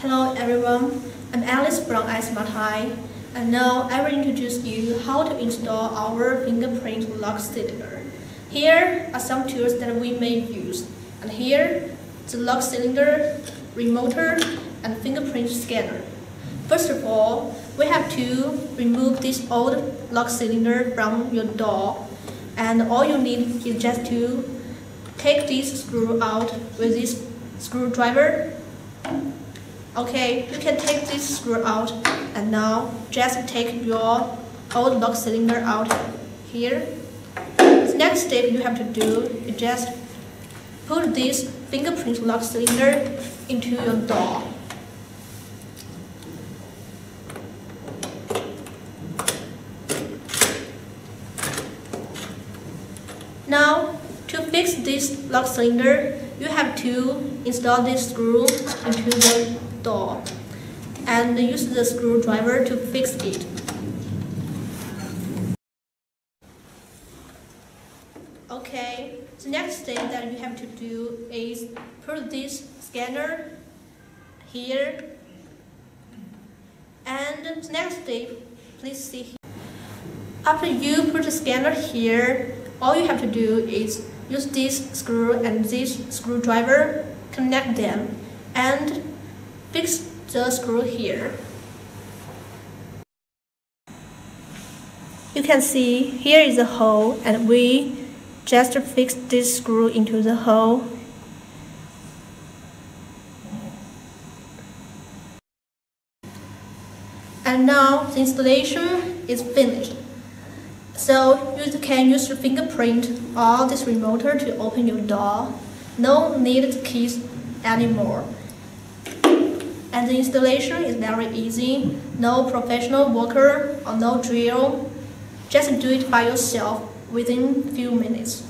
Hello everyone, I'm Alice from iSmart High, and now I will introduce you how to install our fingerprint lock cylinder. Here are some tools that we may use, and here the lock cylinder, remoter, and fingerprint scanner. First of all, we have to remove this old lock cylinder from your door, and all you need is just to take this screw out with this screwdriver. Okay, you can take this screw out, and now just take your old lock cylinder out here. The next step you have to do is just put this fingerprint lock cylinder into your door. Now, to fix this lock cylinder, you have to install this screw into the door and use the screwdriver to fix it. Okay, the next step that you have to do is put this scanner here, and the next step, please see here. After you put the scanner here, all you have to do is use this screw and this screwdriver, connect them, and fix the screw here. You can see here is a hole, and we just fix this screw into the hole. And now the installation is finished. So you can use your fingerprint or this remoter to open your door. No need the keys anymore. And the installation is very easy. No professional worker or no drill. Just do it by yourself within few minutes.